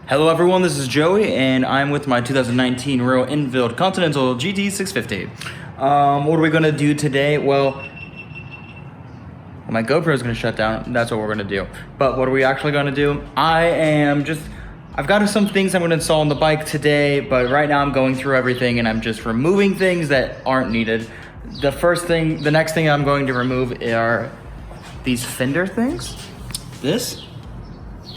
Hello everyone, this is Joey, and I'm with my 2019 Royal Enfield Continental GT 650. What are we gonna do today? Well, my GoPro is gonna shut down. That's what we're gonna do. But what are we actually gonna do? I've got some things I'm gonna install on the bike today, but right now I'm going through everything and I'm just removing things that aren't needed. The next thing I'm going to remove are these fender things.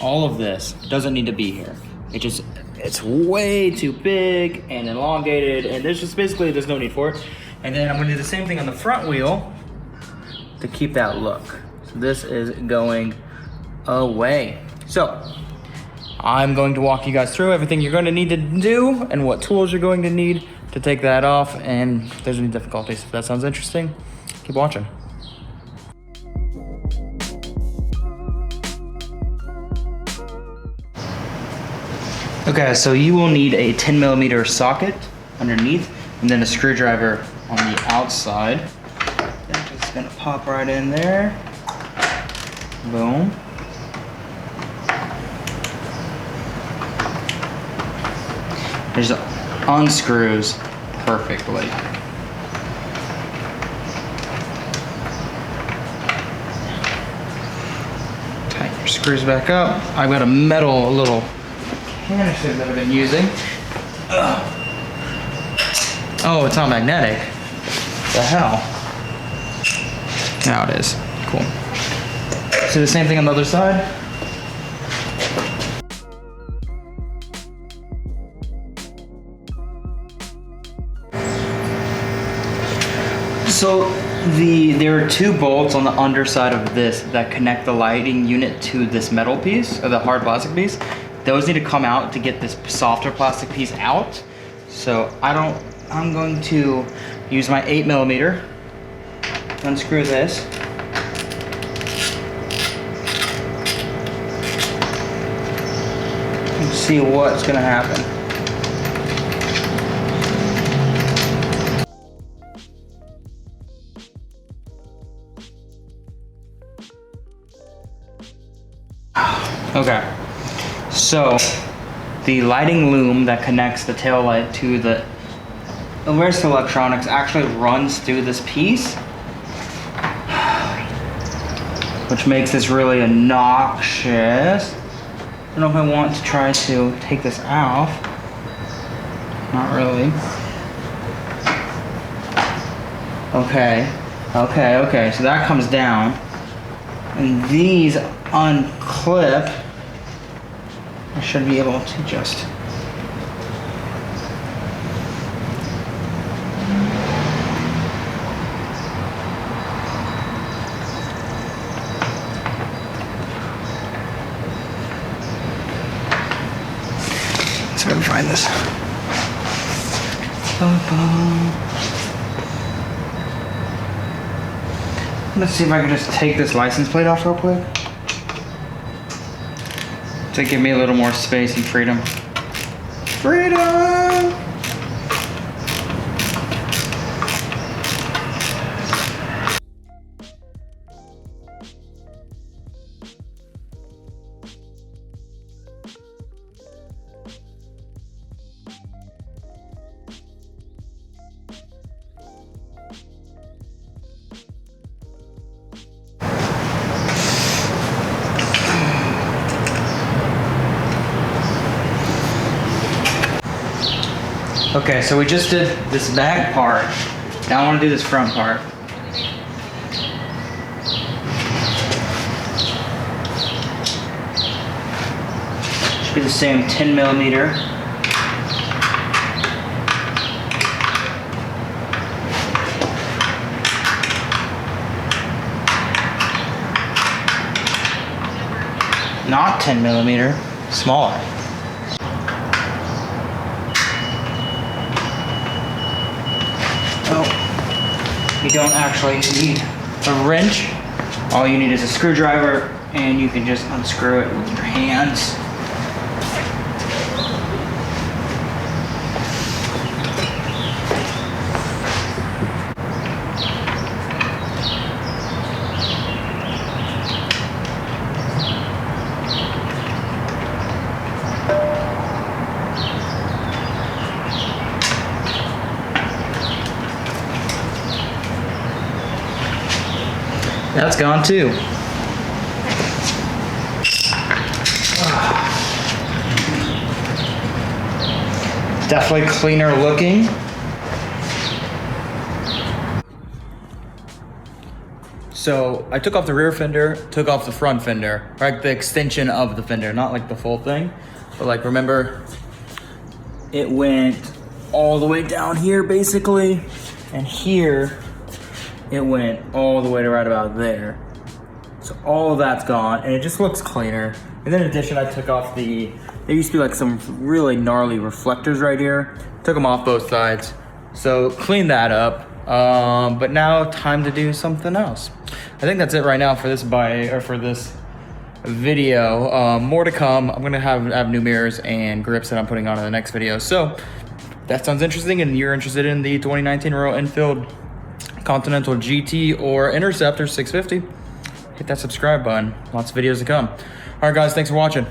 All of this doesn't need to be here. It's way too big and elongated, and there's no need for it. And then I'm gonna do the same thing on the front wheel to keep that look. So this is going away. So I'm going to walk you guys through everything you're going to need to do and what tools you're going to need to take that off. And if there's any difficulties, if that sounds interesting, keep watching. Okay, so you will need a 10mm socket underneath and then a screwdriver on the outside. That's just gonna pop right in there. Boom. It just unscrews perfectly. Tighten your screws back up. I've got a little canister that I've been using. Oh, it's not magnetic. The hell? Now it is. Cool. So the same thing on the other side. So there are two bolts on the underside of this that connect the lighting unit to this metal piece, or the hard plastic piece. Those need to come out to get this softer plastic piece out. So I'm going to use my 8mm, unscrew this. And see what's gonna happen. Okay. So, the lighting loom that connects the tail light to the rest of the electronics actually runs through this piece, which makes this really obnoxious. I don't know if I want to try to take this off. Not really. Okay, so that comes down, and these unclip. I should be able to just let's go find this. Let's see if I can just take this license plate off real quick to give me a little more space and freedom. Freedom! Okay, so we just did this back part. Now I want to do this front part. Should be the same 10mm. Not 10mm, smaller. You don't actually need a wrench. All you need is a screwdriver, and you can just unscrew it with your hands. That's gone too. Definitely cleaner looking. So I took off the rear fender, took off the front fender, like the extension of the fender, not like the full thing. But like, remember, it went all the way down here basically, and here it went all the way to right about there. So all of that's gone, and it just looks cleaner. And then in addition, I took off there used to be like some really gnarly reflectors right here. Took them off both sides. So cleaned that up. But now time to do something else. I think that's it right now for this video. More to come. I'm gonna have new mirrors and grips that I'm putting on in the next video. So if that sounds interesting and you're interested in the 2019 Royal Enfield Continental GT or Interceptor 650, hit that subscribe button. Lots of videos to come. All right, guys, thanks for watching.